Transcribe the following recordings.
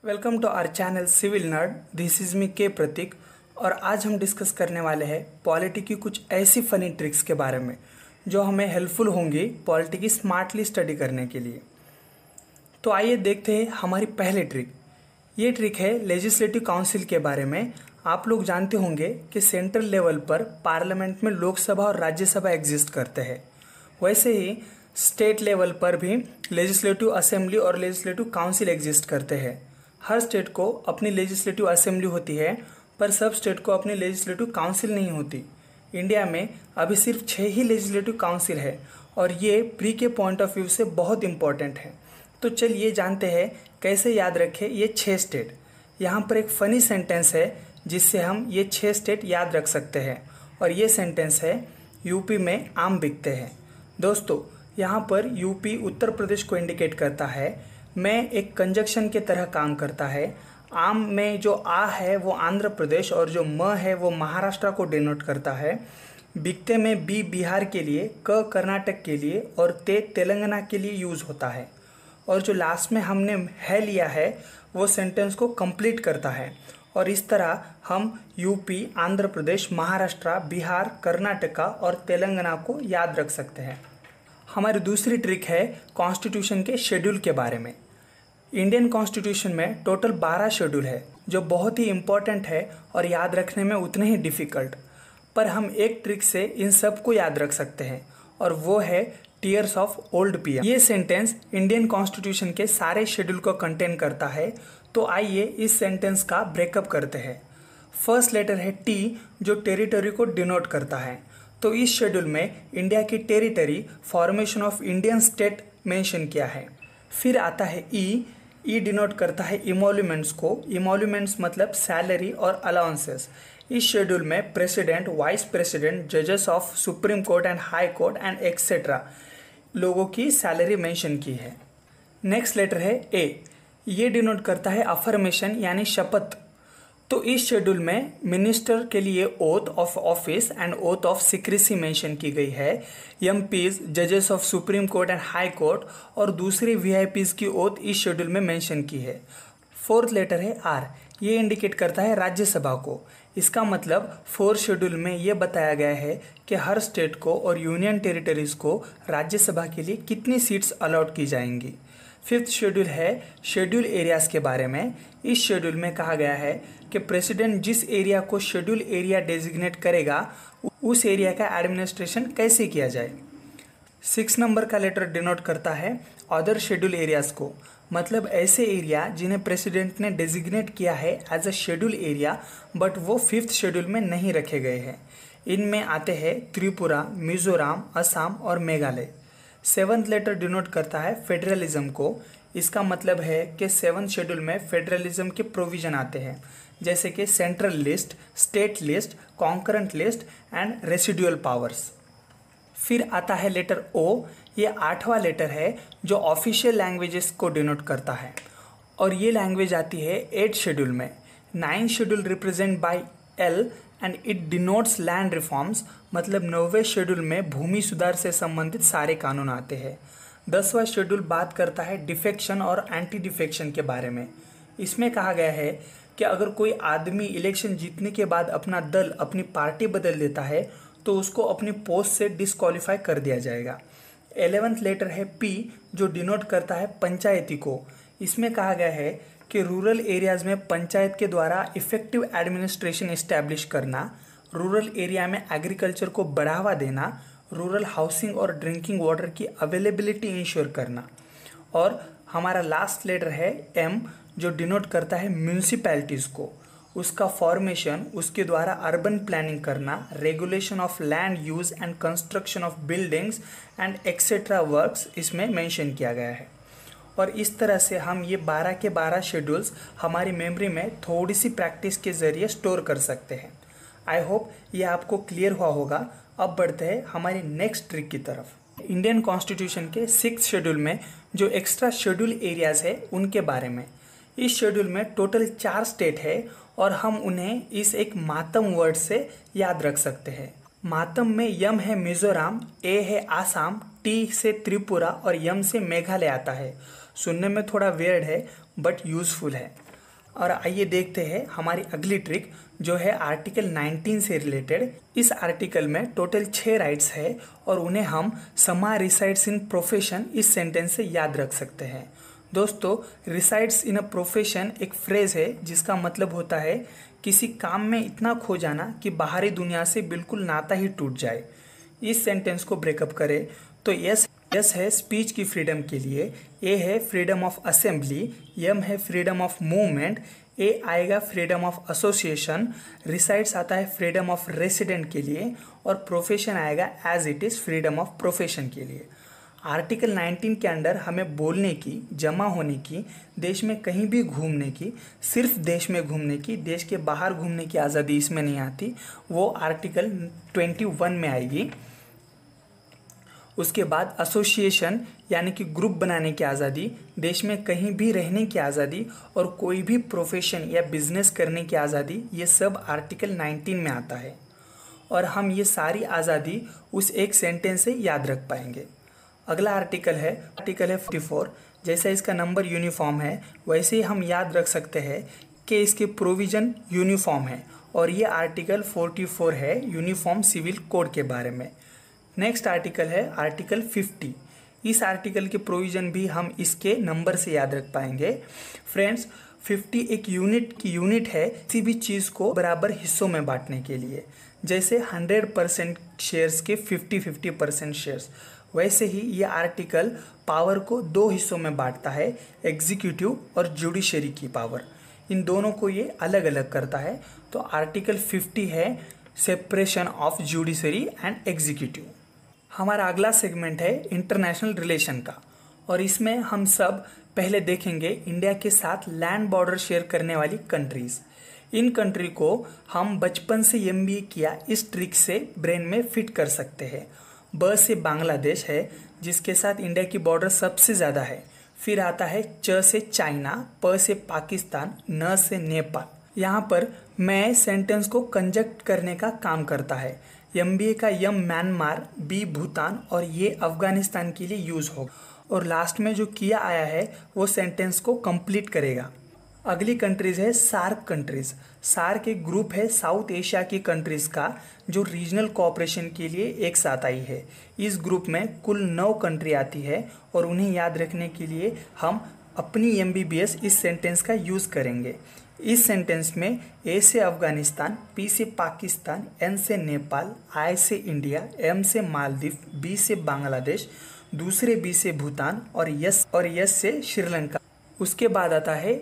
Welcome to our channel civil nerd. This is me K Pratik और आज हम discuss करने वाले हैं पॉलिटी की कुछ ऐसी फनी ट्रिक्स के बारे में जो हमें हेल्पफुल होंगी पॉलिटी की स्मार्टली स्टडी करने के लिए। तो आइए देखते हैं हमारी पहली ट्रिक। ये ट्रिक है लेजिस्लेटिव काउंसिल के बारे में। आप लोग जानते होंगे कि सेंट्रल लेवल पर पार्लियामेंट में लोकसभा और राज्यसभा एग्जिस्ट करते हैं, वैसे ही स्टेट लेवल पर भी लेजिस्लेटिव असेंबली और लेजिस्लेटिव काउंसिल एग्जिस्ट करते हैं। हर स्टेट को अपनी लेजिस्लेटिव असेंबली होती है, पर सब स्टेट को अपनी लेजिस्लेटिव काउंसिल नहीं होती। इंडिया में अभी सिर्फ 6 ही लेजिस्लेटिव काउंसिल है और ये प्री के पॉइंट ऑफ व्यू से बहुत इंपॉर्टेंट है। तो चलिए जानते हैं कैसे याद रखें ये 6 स्टेट। यहाँ पर एक फनी सेंटेंस है जिससे हम ये 6 स्टेट याद रख सकते हैं और ये सेंटेंस है यूपी में आम बिकते हैं। दोस्तों, यहाँ पर यूपी उत्तर प्रदेश को इंडिकेट करता है, में एक कंजक्शन के तरह काम करता है। आम में जो आ है वो आंध्र प्रदेश और जो म है वो महाराष्ट्र को डिनोट करता है। बिकते में बी बिहार के लिए, क कर्नाटक के लिए और ते तेलंगाना के लिए यूज़ होता है। और जो लास्ट में हमने है लिया है वो सेंटेंस को कंप्लीट करता है। और इस तरह हम यूपी, आंध्र प्रदेश, महाराष्ट्र, बिहार, कर्नाटका और तेलंगाना को याद रख सकते हैं। हमारी दूसरी ट्रिक है कॉन्स्टिट्यूशन के शेड्यूल के बारे में। इंडियन कॉन्स्टिट्यूशन में टोटल 12 शेड्यूल है जो बहुत ही इम्पोर्टेंट है और याद रखने में उतने ही डिफ़िकल्ट। पर हम एक ट्रिक से इन सब को याद रख सकते हैं और वो है टीयर्स ऑफ ओल्ड पीएम। ये सेंटेंस इंडियन कॉन्स्टिट्यूशन के सारे शेड्यूल को कंटेन करता है। तो आइए इस सेंटेंस का ब्रेकअप करते हैं। फर्स्ट लेटर है टी जो टेरिटरी को डिनोट करता है। तो इस शेड्यूल में इंडिया की territory, formation of Indian state mention किया है। फिर आता है ई डिनोट करता है इमोल्यूमेंट्स को। इमोल्यूमेंट्स मतलब सैलरी और अलाउंसेस। इस शेड्यूल में प्रेसिडेंट, वाइस प्रेसिडेंट, जजेस of supreme court and high court and etcetera लोगों की सैलरी मेंशन की है। नेक्स्ट लेटर है ए। ये डिनोट करता है अफर्मेशन यानी शपथ। तो इस शेड्यूल में मिनिस्टर के लिए oath of office and oath of secrecy mention की गई है। एमपीज, जजेस of supreme court and high court और दूसरे वीआईपीज की ओथ इस शेड्यूल में मेंशन की है। फोर्थ लेटर है आर। ये इंडिकेट करता है राज्यसभा को। इसका मतलब 4 शेड्यूल में ये बताया गया है कि हर स्टेट को और यूनियन टेरिटरीज को राज्यसभा के लिए कितनी सीट्स अलॉट की जाएंगी। फिफ्थ शेड्यूल है शेड्यूल एरियाज के बारे में। इस शेड्यूल में कहा गया है कि प्रेसिडेंट जिस एरिया को शेड्यूल एरिया डेजिग्नेट करेगा उस एरिया का एडमिनिस्ट्रेशन कैसे किया जाए। 6 नंबर का लेटर डिनोट करता है अदर शेड्यूल एरियाज को, मतलब ऐसे एरिया जिन्हें प्रेसिडेंट ने डेजिग्नेट किया है as a schedule area but वो 5th शेड्यूल में नहीं रखे गए हैं। इनमें आते हैं त्रिपुरा, मिजोरम, असम और मेघालय। 7th लेटर डिनोट करता है फेडरलिज्म को। इसका मतलब है कि 7th शेड्यूल में फेडरलिज्म के प्रोविजन आते हैं, जैसे कि central list, state list, concurrent list and residual powers. फिर आता है लेटर ओ। ये 8वां लेटर है जो ऑफिशियल लैंग्वेजेस को डिनोट करता है और ये लैंग्वेज आती है 8th शेड्यूल में। 9th schedule represent by L and it denotes land reforms, मतलब 9वें शेड्यूल में भूमि सुधार से संबंधित सारे कानून आते हैं। 10वां शेड्यूल बात करता है डिफेक्शन और एंटी डिफेक्शन के बारे में। इसमें कहा गया है कि अगर कोई आदमी इलेक्शन जीतने के बाद अपना दल, अपनी पार्टी बदल देता है तो उसको अपनी पोस्ट से डिस्क्वालीफाई कर दिया जाएगा। 11th लेटर है पी जो डिनोट करता है पंचायती को। इसमें कहा गया है कि रूरल एरियाज़ में पंचायत के द्वारा इफेक्टिव एडमिनिस्ट्रेशन इस्टेब्लिश करना, रूरल एरिया में एग्रीकल्चर को बढ़ावा देना, रूरल हाउसिंग और ड्रिंकिंग वाटर की अवेलेबिलिटी इंश्योर करना। और हमारा लास्ट लेटर है एम जो डिनोट करता है म्यूनिसिपैलिटीज़ को, उसका फॉर्मेशन, उसके द्वारा अर्बन प्लानिंग करना, regulation of land use and construction of buildings and etcetera works इसमें मेंशन किया गया है। और इस तरह से हम ये 12 के 12 शेड्यूल्स हमारी मेमोरी में थोड़ी सी प्रैक्टिस के ज़रिए स्टोर कर सकते हैं। आई होप ये आपको क्लियर हुआ होगा। अब बढ़ते हैं हमारी नेक्स्ट ट्रिक की तरफ। इंडियन कॉन्स्टिट्यूशन के 6th शेड्यूल में जो एक्स्ट्रा शेड्यूल एरियाज है उनके बारे में। इस शेड्यूल में टोटल 4 स्टेट है और हम उन्हें इस एक मातम वर्ड से याद रख सकते हैं। मातम में यम है मिजोरम, ए है आसाम, टी से त्रिपुरा और यम से मेघालय आता है। सुनने में थोड़ा वियर्ड है बट यूजफुल है। और आइए देखते हैं हमारी अगली ट्रिक जो है आर्टिकल 19 से रिलेटेड। इस आर्टिकल में टोटल 6 राइट्स है और उन्हें हम समा रिसाइड्स इन प्रोफेशन इस सेंटेंस से याद रख सकते हैं। दोस्तों, रिसाइड्स इन अ प्रोफेशन एक फ्रेज है जिसका मतलब होता है किसी काम में इतना खो जाना कि बाहरी दुनिया से बिल्कुल नाता ही टूट जाए। इस सेंटेंस को ब्रेकअप करें तो यस है स्पीच की फ्रीडम के लिए, ए है फ्रीडम ऑफ असेंबली, एम है फ्रीडम ऑफ मूवमेंट, ए आएगा फ्रीडम ऑफ एसोसिएशन, रिसाइड्स आता है फ्रीडम ऑफ रेसिडेंट के लिए और प्रोफेशन आएगा as it is freedom of profession के लिए। आर्टिकल 19 के अंडर हमें बोलने की, जमा होने की, देश में कहीं भी घूमने की, सिर्फ देश में घूमने की, देश के बाहर घूमने की आज़ादी इसमें नहीं आती, वो आर्टिकल 21 में आएगी। उसके बाद एसोसिएशन यानी कि ग्रुप बनाने की आज़ादी, देश में कहीं भी रहने की आज़ादी और कोई भी प्रोफेशन या बिजनेस करने की आज़ादी, ये सब आर्टिकल 19 में आता है और हम ये सारी आज़ादी उस एक सेंटेंस से याद रख पाएंगे। अगला आर्टिकल है 44। जैसा इसका नंबर यूनिफॉर्म है वैसे ही हम याद रख सकते हैं कि इसके प्रोविज़न यूनिफॉर्म है और ये आर्टिकल 44 है यूनिफॉर्म सिविल कोड के बारे में। नेक्स्ट आर्टिकल है आर्टिकल 50। इस आर्टिकल के प्रोविज़न भी हम इसके नंबर से याद रख पाएंगे। फ्रेंड्स, 50 एक यूनिट है किसी भी चीज़ को बराबर हिस्सों में बांटने के लिए। जैसे 100% शेयर्स के 50-50% शेयर्स, वैसे ही ये आर्टिकल पावर को 2 हिस्सों में बांटता है, एग्जीक्यूटिव और जुडिशरी की पावर। इन दोनों को ये अलग अलग करता है। तो आर्टिकल 50 है separation of judiciary and executive. हमारा अगला सेगमेंट है इंटरनेशनल रिलेशन का और इसमें हम सब पहले देखेंगे इंडिया के साथ लैंड बॉर्डर शेयर करने वाली कंट्रीज़। इन कंट्री को हम बचपन से MBA किया इस ट्रिक से ब्रेन में फिट कर सकते हैं। ब से बांग्लादेश है जिसके साथ इंडिया की बॉर्डर सबसे ज़्यादा है। फिर आता है च से चाइना, प से पाकिस्तान, न से नेपाल। यहाँ पर मैं सेंटेंस को कंजक्ट करने का काम करता है। MBA का यम म्यांमार, बी भूटान और ये अफगानिस्तान के लिए यूज़ होगा और लास्ट में जो किया आया है वो सेंटेंस को कंप्लीट करेगा। अगली कंट्रीज़ है सार्क कंट्रीज़। सार्क एक ग्रुप है साउथ एशिया की कंट्रीज़ का जो रीजनल कोऑपरेशन के लिए एक साथ आई है। इस ग्रुप में कुल 9 कंट्री आती है और उन्हें याद रखने के लिए हम अपनी MBBS इस सेंटेंस का यूज़ करेंगे। इस सेंटेंस में ए से अफगानिस्तान, पी से पाकिस्तान, एन से नेपाल, आई से इंडिया, एम से मालदीव, बी से बांग्लादेश, दूसरे बी से भूटान और यस से श्रीलंका। उसके बाद आता है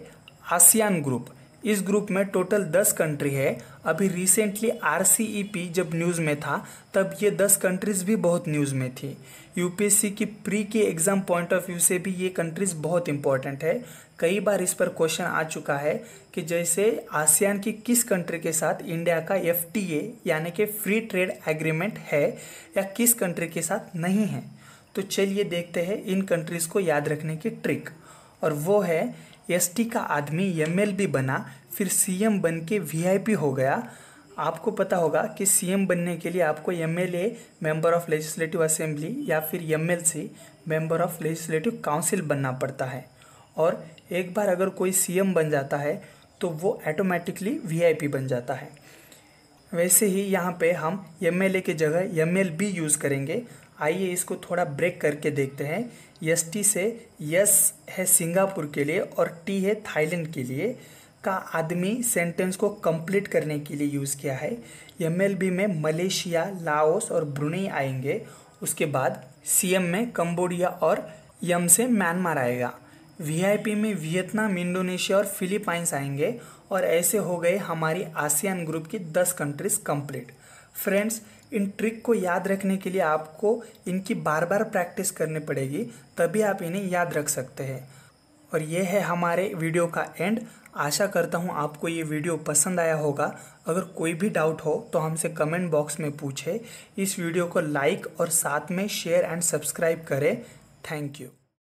आसियान ग्रुप। इस ग्रुप में टोटल 10 कंट्री है। अभी रिसेंटली RCEP जब न्यूज़ में था तब ये 10 कंट्रीज़ भी बहुत न्यूज़ में थी। UPSC की प्री के एग्ज़ाम पॉइंट ऑफ व्यू से भी ये कंट्रीज़ बहुत इंपॉर्टेंट है। कई बार इस पर क्वेश्चन आ चुका है कि जैसे आसियान की किस कंट्री के साथ इंडिया का FTA यानी कि फ्री ट्रेड एग्रीमेंट है या किस कंट्री के साथ नहीं है। तो चलिए देखते हैं इन कंट्रीज़ को याद रखने की ट्रिक, और वो है ST का आदमी MLB बना, फिर CM बन के VIP हो गया। आपको पता होगा कि CM बनने के लिए आपको MLA member of legislative assembly या फिर MLC member of legislative council बनना पड़ता है और एक बार अगर कोई CM बन जाता है तो वो ऑटोमेटिकली VIP बन जाता है। वैसे ही यहाँ पे हम MLA के जगह MLB यूज़ करेंगे। आइए इसको थोड़ा ब्रेक करके देखते हैं। ST से यस है सिंगापुर के लिए और T है थाईलैंड के लिए का आदमी सेंटेंस को कंप्लीट करने के लिए यूज़ किया है। MLB में मलेशिया, लाओस और ब्रुनेई आएंगे। उसके बाद CM में कंबोडिया और यम से म्यांमार आएगा। VIP में वियतनाम, इंडोनेशिया और फिलीपाइंस आएंगे और ऐसे हो गए हमारी आसियान ग्रुप की 10 कंट्रीज कंप्लीट। फ्रेंड्स, इन ट्रिक को याद रखने के लिए आपको इनकी बार बार प्रैक्टिस करनी पड़ेगी, तभी आप इन्हें याद रख सकते हैं। और ये है हमारे वीडियो का एंड। आशा करता हूँ आपको ये वीडियो पसंद आया होगा। अगर कोई भी डाउट हो तो हमसे कमेंट बॉक्स में पूछे। इस वीडियो को लाइक और साथ में शेयर एंड सब्सक्राइब करें। Thank you.